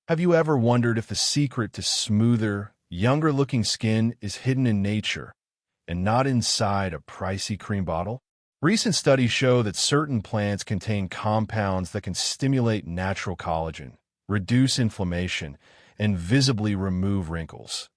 Have you ever wondered if the secret to smoother, younger-looking skin is hidden in nature and not inside a pricey cream bottle? Recent studies show that certain plants contain compounds that can stimulate natural collagen, reduce inflammation, and visibly remove wrinkles,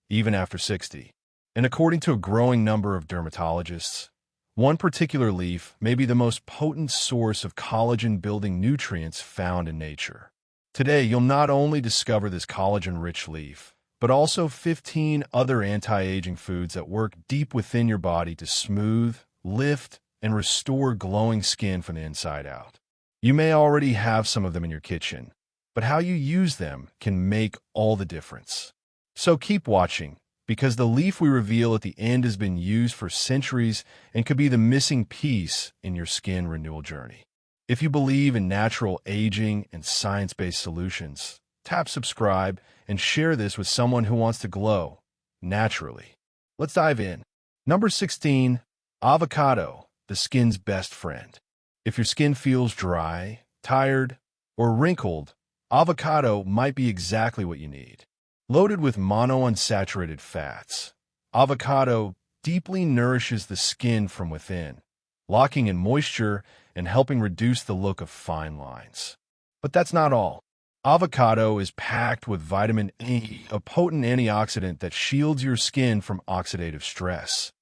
even after 60. And according to a growing number of dermatologists, one particular leaf may be the most potent source of collagen-building nutrients found in nature. Today, you'll not only discover this collagen-rich leaf, but also 15 other anti-aging foods that work deep within your body to smooth, lift, and restore glowing skin from the inside out. You may already have some of them in your kitchen, but how you use them can make all the difference. So keep watching, because the leaf we reveal at the end has been used for centuries and could be the missing piece in your skin renewal journey. If you believe in natural aging and science-based solutions, tap subscribe and share this with someone who wants to glow naturally. Let's dive in. Number 16, avocado, the skin's best friend. If your skin feels dry, tired, or wrinkled, avocado might be exactly what you need. Loaded with monounsaturated fats, avocado deeply nourishes the skin from within, locking in moisture and helping reduce the look of fine lines. But that's not all. Avocado is packed with vitamin A, a potent antioxidant that shields your skin from oxidative stress,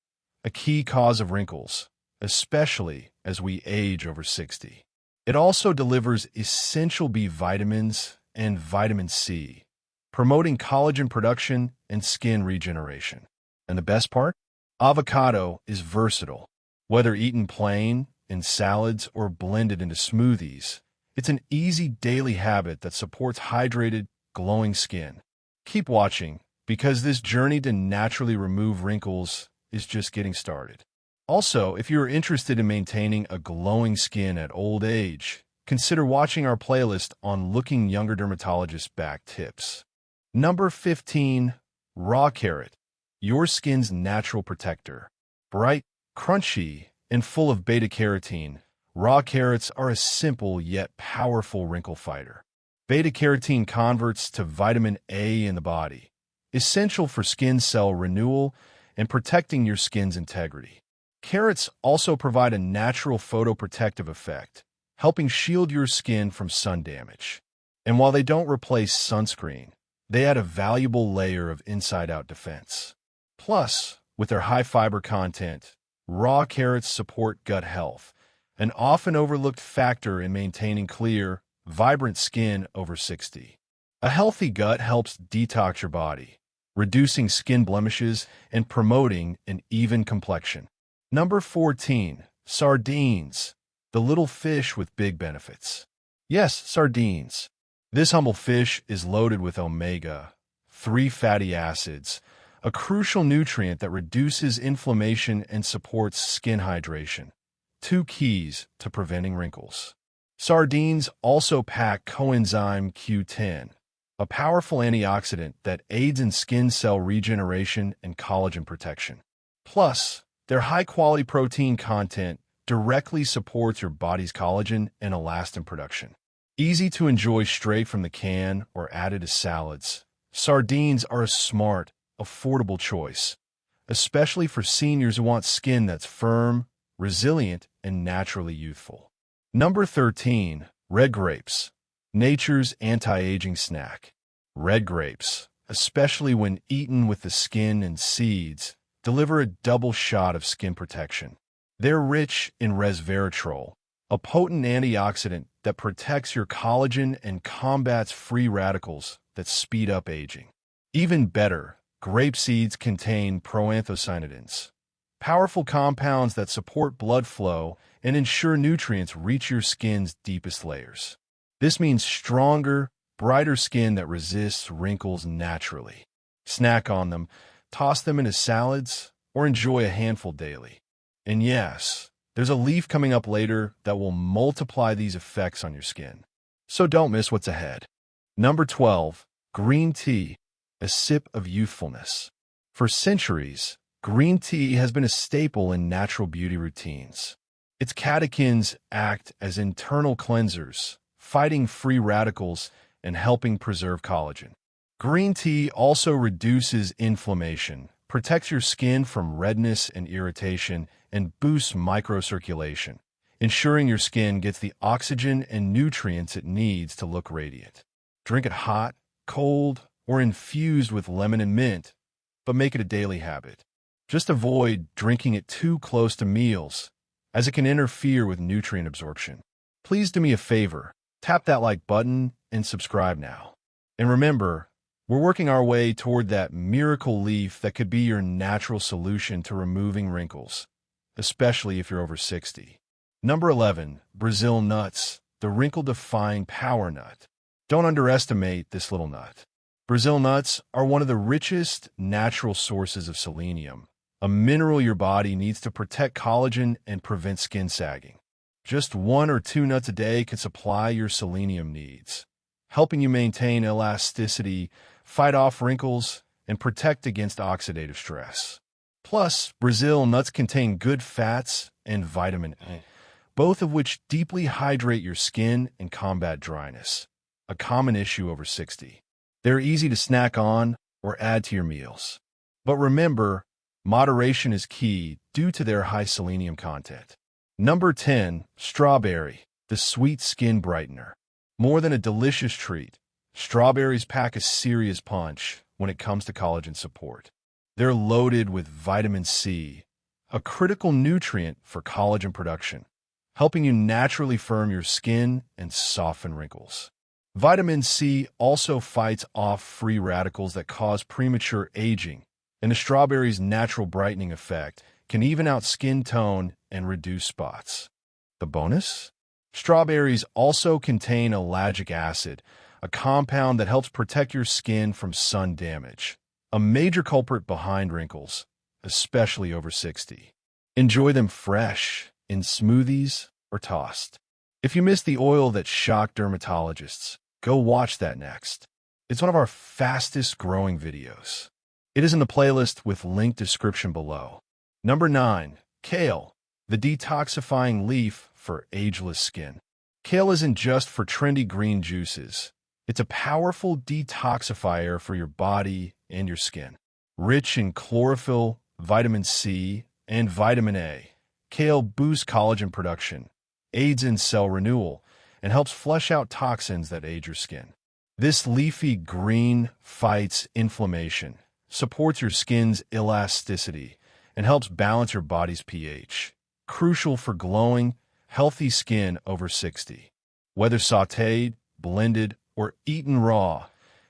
a key cause of wrinkles, especially as we age over 60. It also delivers essential B vitamins and vitamin C, promoting collagen production and skin regeneration. And the best part? Avocado is versatile. Whether eaten plain, in salads, or blended into smoothies, it's an easy daily habit that supports hydrated, glowing skin. Keep watching, because this journey to naturally remove wrinkles is just getting started. Also, if you're interested in maintaining a glowing skin at old age, consider watching our playlist on Looking Younger Dermatologist Back Tips. Number 15, raw carrot, your skin's natural protector. Bright, crunchy, and full of beta-carotene, raw carrots are a simple yet powerful wrinkle fighter. Beta-carotene converts to vitamin A in the body, essential for skin cell renewal and protecting your skin's integrity. Carrots also provide a natural photoprotective effect, helping shield your skin from sun damage. And while they don't replace sunscreen, they add a valuable layer of inside-out defense. Plus, with their high fiber content, raw carrots support gut health, an often overlooked factor in maintaining clear, vibrant skin over 60. A healthy gut helps detox your body, reducing skin blemishes and promoting an even complexion. Number 14, sardines, the little fish with big benefits. Yes, sardines. This humble fish is loaded with omega-3 fatty acids, a crucial nutrient that reduces inflammation and supports skin hydration, two keys to preventing wrinkles. Sardines also pack coenzyme Q10, a powerful antioxidant that aids in skin cell regeneration and collagen protection. Plus, their high-quality protein content directly supports your body's collagen and elastin production. Easy to enjoy straight from the can or added to salads, sardines are a smart, affordable choice, especially for seniors who want skin that's firm, resilient, and naturally youthful. Number 13, red grapes, nature's anti-aging snack. Red grapes, especially when eaten with the skin and seeds, deliver a double shot of skin protection. They're rich in resveratrol, a potent antioxidant that protects your collagen and combats free radicals that speed up aging. Even better, grape seeds contain proanthocyanidins, powerful compounds that support blood flow and ensure nutrients reach your skin's deepest layers. This means stronger, brighter skin that resists wrinkles naturally. Snack on them, toss them into salads, or enjoy a handful daily. And yes, there's a leaf coming up later that will multiply these effects on your skin. So don't miss what's ahead. Number 12, green tea, a sip of youthfulness. For centuries, green tea has been a staple in natural beauty routines. Its catechins act as internal cleansers, fighting free radicals and helping preserve collagen. Green tea also reduces inflammation, protects your skin from redness and irritation, and boosts microcirculation, ensuring your skin gets the oxygen and nutrients it needs to look radiant. Drink it hot, cold, or infused with lemon and mint, but make it a daily habit. Just avoid drinking it too close to meals, as it can interfere with nutrient absorption. Please do me a favor, tap that like button and subscribe now. And remember, we're working our way toward that miracle leaf that could be your natural solution to removing wrinkles, especially if you're over 60. Number 11, Brazil nuts, the wrinkle-defying power nut. Don't underestimate this little nut. Brazil nuts are one of the richest natural sources of selenium, a mineral your body needs to protect collagen and prevent skin sagging. Just 1 or 2 nuts a day can supply your selenium needs, helping you maintain elasticity, fight off wrinkles, and protect against oxidative stress. Plus, Brazil nuts contain good fats and vitamin A, both of which deeply hydrate your skin and combat dryness, a common issue over 60. They're easy to snack on or add to your meals. But remember, moderation is key due to their high selenium content. Number 10, strawberry, the sweet skin brightener. More than a delicious treat, strawberries pack a serious punch when it comes to collagen support. They're loaded with vitamin C, a critical nutrient for collagen production, helping you naturally firm your skin and soften wrinkles. Vitamin C also fights off free radicals that cause premature aging, and the strawberry's natural brightening effect can even out skin tone and reduce spots. The bonus? Strawberries also contain ellagic acid, a compound that helps protect your skin from sun damage, a major culprit behind wrinkles, especially over 60. Enjoy them fresh, in smoothies, or tossed. If you missed the oil that shocked dermatologists, go watch that next. It's one of our fastest growing videos. It is in the playlist with link description below. Number 9, Kale, the detoxifying leaf for ageless skin. Kale isn't just for trendy green juices. It's a powerful detoxifier for your body and your skin. Rich in chlorophyll, vitamin C, and vitamin A, Kale boosts collagen production, aids in cell renewal, and helps flush out toxins that age your skin. This leafy green fights inflammation, supports your skin's elasticity, and helps balance your body's pH, crucial for glowing, healthy skin over 60. Whether sautéed, blended, or eaten raw,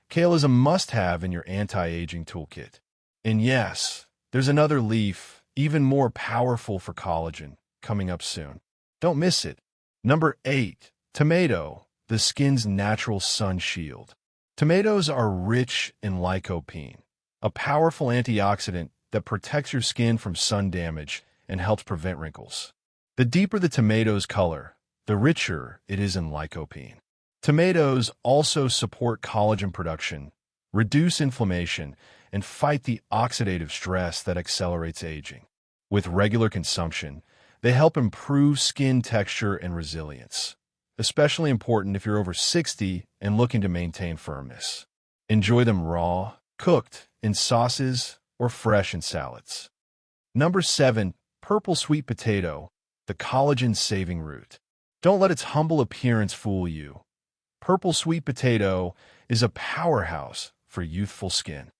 kale is a must-have in your anti-aging toolkit. And yes, there's another leaf, even more powerful for collagen, coming up soon. Don't miss it. Number 8, tomato, the skin's natural sun shield. Tomatoes are rich in lycopene, a powerful antioxidant that protects your skin from sun damage and helps prevent wrinkles. The deeper the tomato's color, the richer it is in lycopene. Tomatoes also support collagen production, reduce inflammation, and fight the oxidative stress that accelerates aging. With regular consumption, they help improve skin texture and resilience, especially important if you're over 60 and looking to maintain firmness. Enjoy them raw, cooked, in sauces, or fresh in salads. Number 7, purple sweet potato, the collagen-saving root. Don't let its humble appearance fool you. Purple sweet potato is a powerhouse for youthful skin.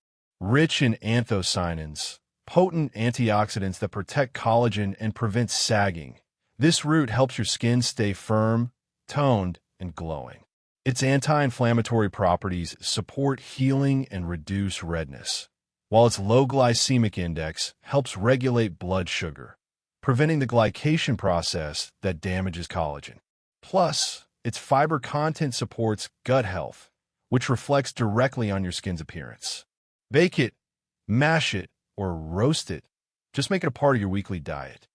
Rich in anthocyanins, potent antioxidants that protect collagen and prevent sagging, this root helps your skin stay firm, toned, and glowing. Its anti-inflammatory properties support healing and reduce redness, while its low glycemic index helps regulate blood sugar, preventing the glycation process that damages collagen. Plus, its fiber content supports gut health, which reflects directly on your skin's appearance. Bake it, mash it, or roast it. Just make it a part of your weekly diet.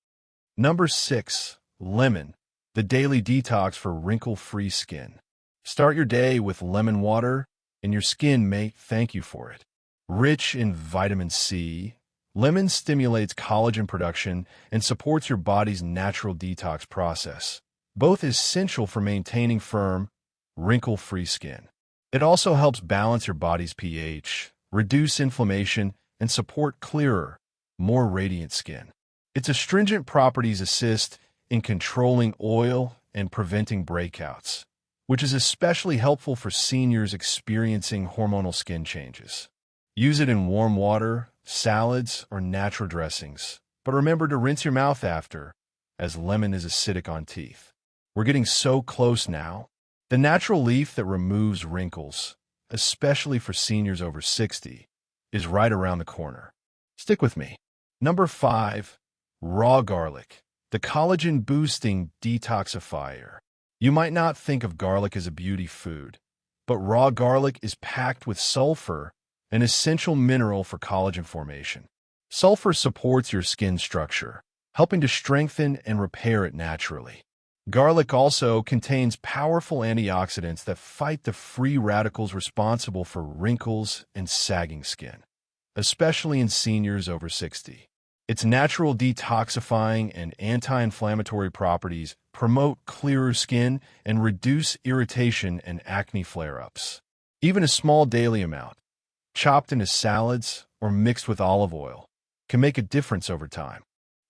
Number 6, lemon, the daily detox for wrinkle-free skin. Start your day with lemon water, and your skin may thank you for it. Rich in vitamin C, lemon stimulates collagen production and supports your body's natural detox process, both essential for maintaining firm, wrinkle-free skin. It also helps balance your body's pH, reduce inflammation, and support clearer, more radiant skin. Its astringent properties assist in controlling oil and preventing breakouts, which is especially helpful for seniors experiencing hormonal skin changes. Use it in warm water, salads, or natural dressings, but remember to rinse your mouth after, as lemon is acidic on teeth. We're getting so close now. The natural leaf that removes wrinkles, especially for seniors over 60, is right around the corner. Stick with me. Number 5. Raw garlic, the collagen-boosting detoxifier. You might not think of garlic as a beauty food, but raw garlic is packed with sulfur, an essential mineral for collagen formation. Sulfur supports your skin structure, helping to strengthen and repair it naturally. Garlic also contains powerful antioxidants that fight the free radicals responsible for wrinkles and sagging skin, especially in seniors over 60. Its natural detoxifying and anti-inflammatory properties promote clearer skin and reduce irritation and acne flare-ups. Even a small daily amount, chopped into salads or mixed with olive oil, can make a difference over time.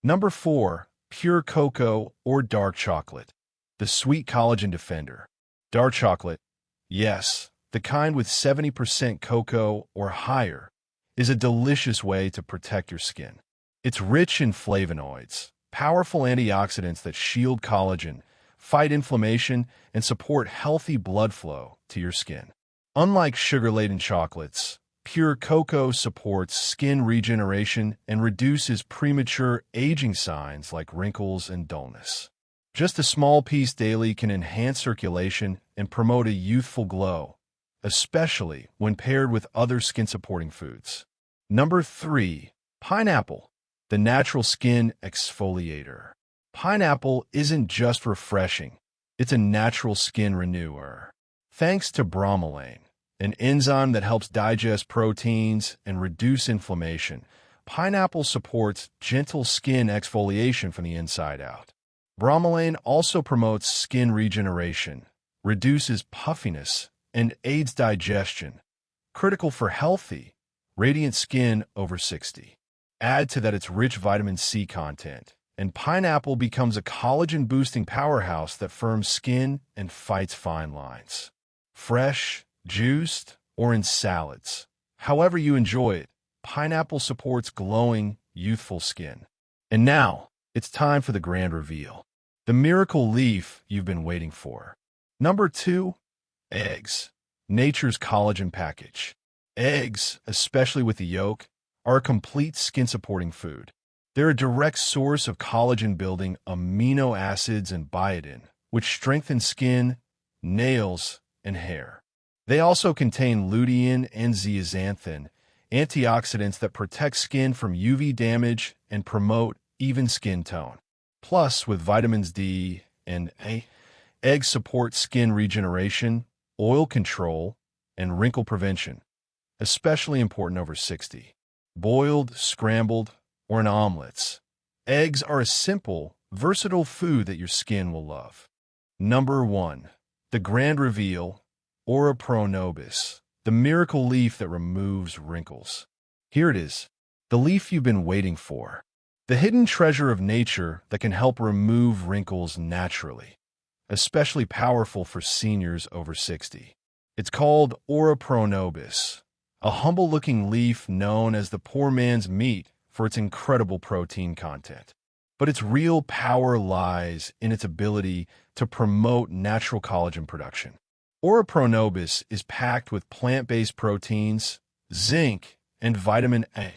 Number 4. Pure cocoa or dark chocolate, the sweet collagen defender. Dark chocolate, yes, the kind with 70% cocoa or higher, is a delicious way to protect your skin. It's rich in flavonoids, powerful antioxidants that shield collagen, fight inflammation, and support healthy blood flow to your skin. Unlike sugar-laden chocolates, pure cocoa supports skin regeneration and reduces premature aging signs like wrinkles and dullness. Just a small piece daily can enhance circulation and promote a youthful glow, especially when paired with other skin-supporting foods. Number 3. Pineapple, the natural skin exfoliator. Pineapple isn't just refreshing, it's a natural skin renewer. Thanks to bromelain, an enzyme that helps digest proteins and reduce inflammation, pineapple supports gentle skin exfoliation from the inside out. Bromelain also promotes skin regeneration, reduces puffiness, and aids digestion, critical for healthy, radiant skin over 60. Add to that its rich vitamin C content, and pineapple becomes a collagen-boosting powerhouse that firms skin and fights fine lines. Fresh, juiced, or in salads, however you enjoy it, pineapple supports glowing, youthful skin. And now, it's time for the grand reveal. The miracle leaf you've been waiting for. Number 2. Eggs, nature's collagen package. Eggs, especially with the yolk, are a complete skin-supporting food. They're a direct source of collagen-building amino acids and biotin, which strengthen skin, nails, and hair. They also contain lutein and zeaxanthin, antioxidants that protect skin from UV damage and promote even skin tone. Plus, with vitamins D and A, eggs support skin regeneration, oil control, and wrinkle prevention, especially important over 60. Boiled, scrambled, or in omelets, eggs are a simple, versatile food that your skin will love. Number 1. The grand reveal, Ora pro nobis, the miracle leaf that removes wrinkles. Here it is, the leaf you've been waiting for. The hidden treasure of nature that can help remove wrinkles naturally, especially powerful for seniors over 60. It's called Ora pro nobis, a humble-looking leaf known as the poor man's meat for its incredible protein content. But its real power lies in its ability to promote natural collagen production. Ora pro nobis is packed with plant-based proteins, zinc, and vitamin A,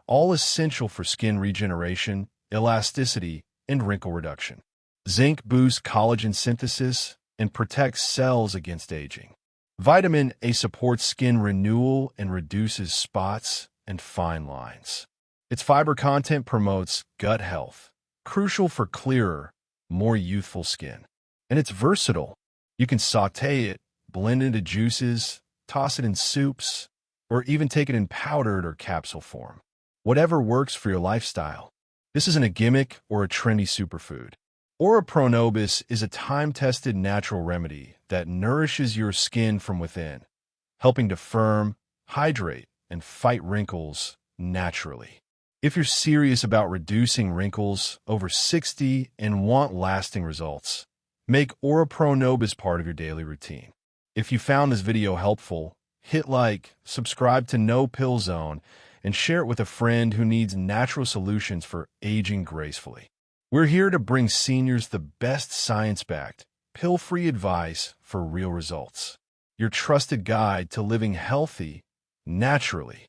all essential for skin regeneration, elasticity, and wrinkle reduction. Zinc boosts collagen synthesis and protects cells against aging. Vitamin A supports skin renewal and reduces spots and fine lines. Its fiber content promotes gut health, crucial for clearer, more youthful skin. And it's versatile. You can sauté it, blend into juices, toss it in soups, or even take it in powdered or capsule form. Whatever works for your lifestyle. This isn't a gimmick or a trendy superfood. Ora pro nobis is a time-tested natural remedy that nourishes your skin from within, helping to firm, hydrate, and fight wrinkles naturally. If you're serious about reducing wrinkles over 60 and want lasting results, make Aura Nobis part of your daily routine. If you found this video helpful, hit like, subscribe to No Pill Zone, and share it with a friend who needs natural solutions for aging gracefully. We're here to bring seniors the best science-backed, pill-free advice for real results. Your trusted guide to living healthy, naturally.